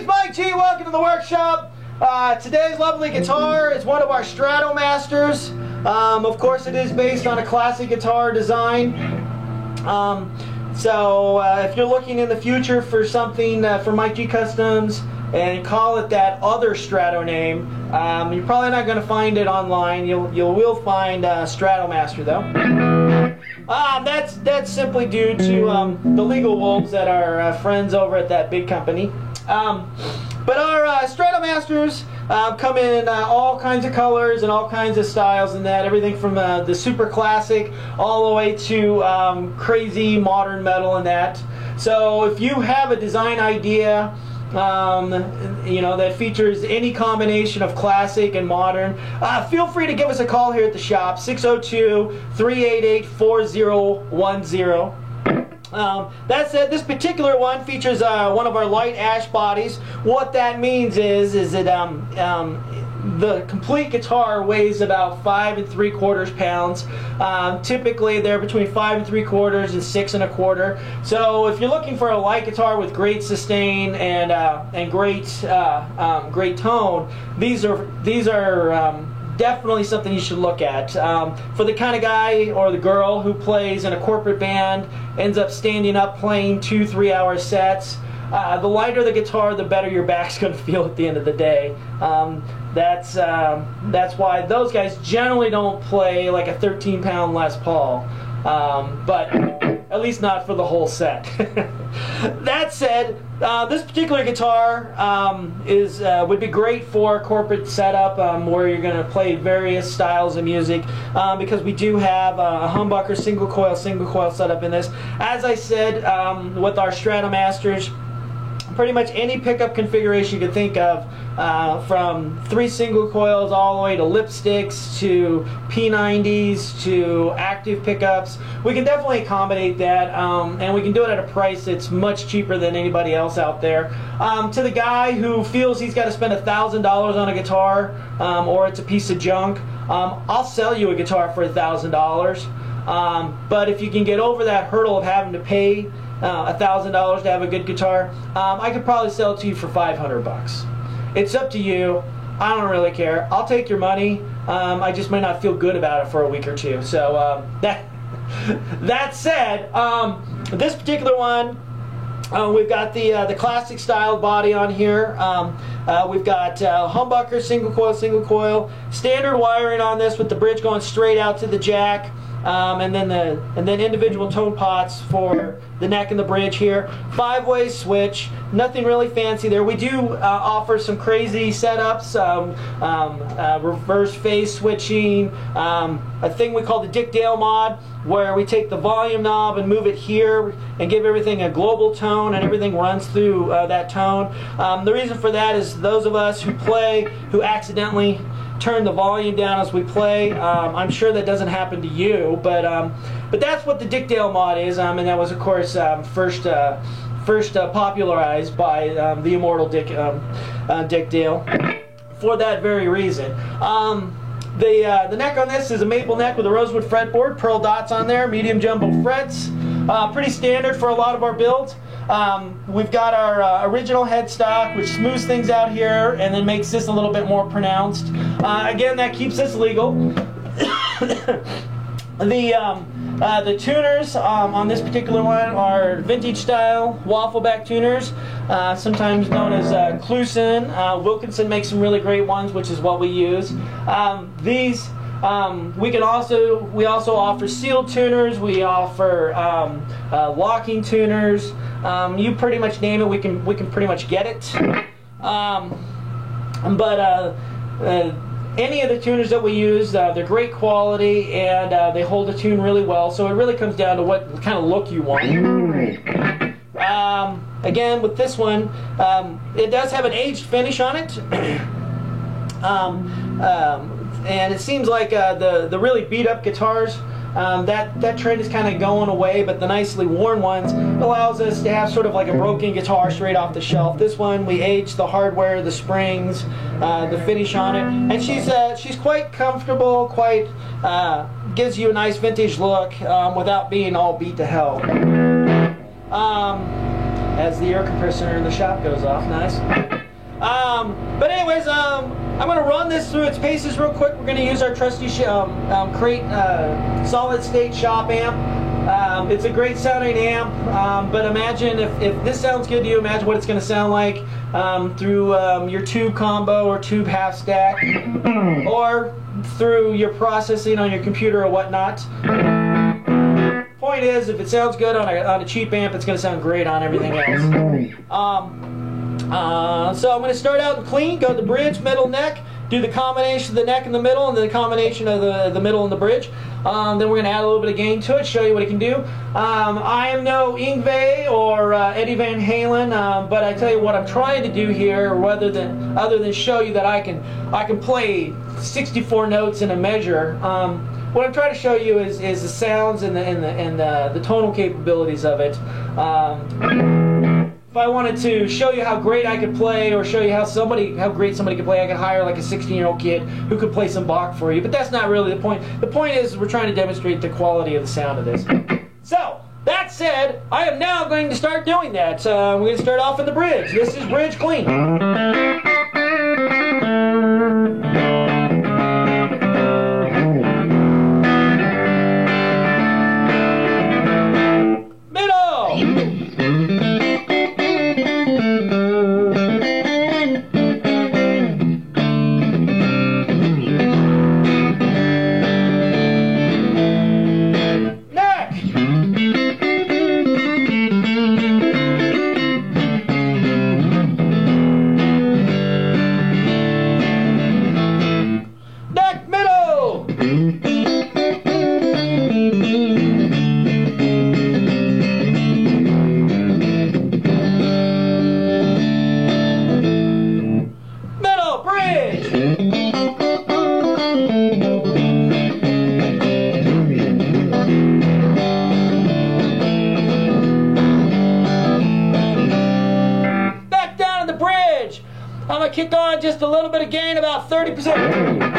name's Mike G. Welcome to the workshop. Today's lovely guitar is one of our Stratomasters. Of course, it is based on a classic guitar design. If you're looking in the future for something for Mike G Customs and call it that other Strato name, you're probably not going to find it online. You will find Stratomaster though. That's simply due to the legal wolves that are friends over at that big company. But our Stratomasters come in all kinds of colors and all kinds of styles and that, everything from the super classic all the way to crazy modern metal and that. So if you have a design idea that features any combination of classic and modern, feel free to give us a call here at the shop, 602-388-4010. That said, this particular one features one of our light ash bodies. What that means is that the complete guitar weighs about 5 3/4 pounds. Typically they're between 5 3/4 and 6 1/4. So if you're looking for a light guitar with great sustain and great tone, these are definitely something you should look at. For the kind of guy or the girl who plays in a corporate band, ends up standing up playing 2-3 hour sets, the lighter the guitar, the better your back's going to feel at the end of the day. That's why those guys generally don't play like a 13-pound Les Paul, but at least not for the whole set. That said, this particular guitar would be great for a corporate setup where you're going to play various styles of music, because we do have a humbucker single coil setup in this. As I said, with our Stratomasters, pretty much any pickup configuration you could think of, from 3 single coils all the way to lipsticks to P90s to active pickups. We can definitely accommodate that, and we can do it at a price that's much cheaper than anybody else out there. To the guy who feels he's got to spend $1,000 on a guitar, or it's a piece of junk, I'll sell you a guitar for $1,000. But if you can get over that hurdle of having to pay $1,000 to have a good guitar, I could probably sell it to you for 500 bucks. It's up to you. I don't really care. I'll take your money. I just might not feel good about it for a week or two. So that said, this particular one, we've got the classic style body on here. We've got humbucker, single coil, standard wiring on this with the bridge going straight out to the jack. And then individual tone pots for the neck and the bridge here. 5-way switch, nothing really fancy there. We do offer some crazy setups, reverse phase switching, a thing we call the Dick Dale mod, where we take the volume knob and move it here and give everything a global tone, and everything runs through that tone. The reason for that is those of us who accidentally turn the volume down as we play. I'm sure that doesn't happen to you, but that's what the Dick Dale mod is, and that was, of course, first popularized by the immortal Dick Dale for that very reason. The neck on this is a maple neck with a rosewood fretboard, pearl dots on there, medium jumbo frets. Pretty standard for a lot of our builds. We've got our original headstock, which smooths things out here and then makes this a little bit more pronounced. Again, that keeps this legal. The tuners on this particular one are vintage style waffle back tuners, sometimes known as Kluson. Wilkinson makes some really great ones, which is what we use. We also offer sealed tuners. We offer locking tuners. You pretty much name it, we can pretty much get it. Any of the tuners that we use, they're great quality, and they hold a tune really well. So it really comes down to what kind of look you want. Again, with this one, it does have an aged finish on it. And it seems like the really beat up guitars, that trend is kind of going away, but the nicely worn ones allows us to have sort of like a broken guitar straight off the shelf. This one, we aged the hardware, the springs, the finish on it, and she's quite comfortable, quite gives you a nice vintage look without being all beat to hell. as the air compressor in the shop goes off. Nice. But anyways, I'm going to run this through its paces real quick. We're going to use our trusty Crate solid state shop amp. It's a great sounding amp, but imagine if this sounds good to you, imagine what it's going to sound like through your tube combo or tube half stack, or through your processing on your computer or whatnot. Point is, if it sounds good on a cheap amp, it's going to sound great on everything else. So I'm going to start out clean, go to the bridge, middle, neck, do the combination of the neck and the middle, and then the combination of the middle and the bridge. Then we're going to add a little bit of gain to it, show you what it can do. I am no Yngwie or Eddie Van Halen, but I tell you what I'm trying to do here, other than show you that I can play 64 notes in a measure. What I'm trying to show you is the sounds and the tonal capabilities of it. If I wanted to show you how great I could play, or show you how great somebody could play, I could hire like a 16-year-old kid who could play some Bach for you. But that's not really the point. The point is we're trying to demonstrate the quality of the sound of this. So, that said, I am now going to start doing that. We're going to start off in the bridge. This is bridge clean. I'm going to kick on just a little bit of gain, about 30%.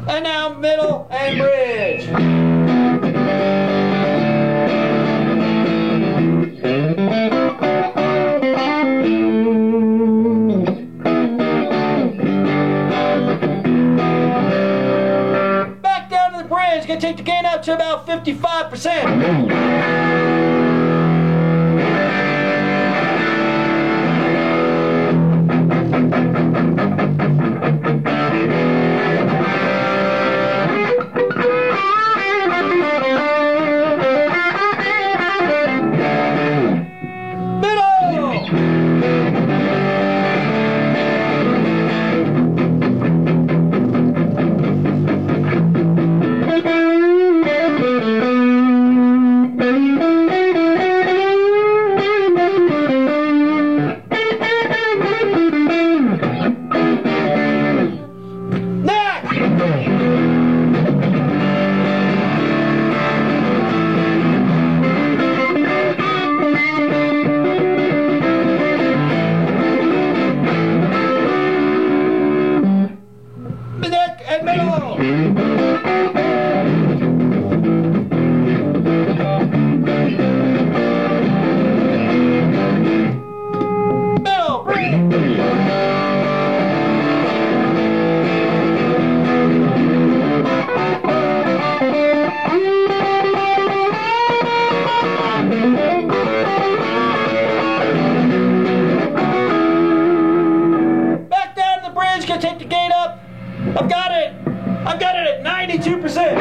And now middle and bridge. Back down to the bridge. Gonna take the gain up to about 55%. Take the gain up. I've got it at 92%.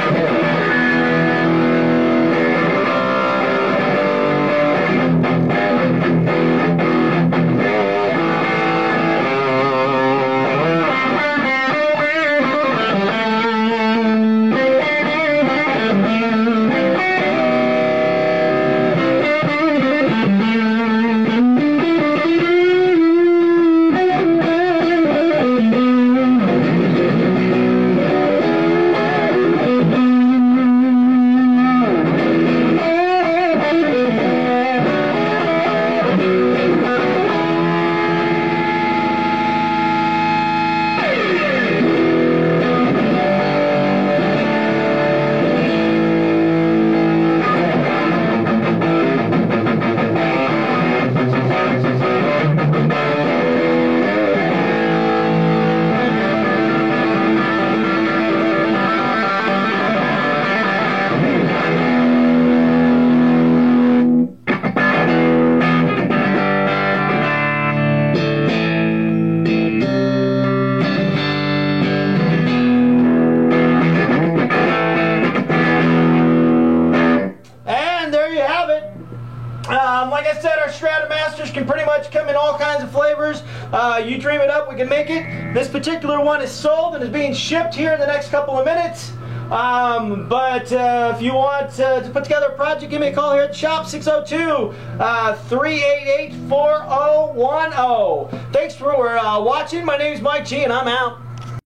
Like I said, our Stradamasters can pretty much come in all kinds of flavors. You dream it up, we can make it. This particular one is sold and is being shipped here in the next couple of minutes. But if you want to put together a project, give me a call here at the shop, 602-388-4010. Thanks for watching. My name is Mike G, and I'm out.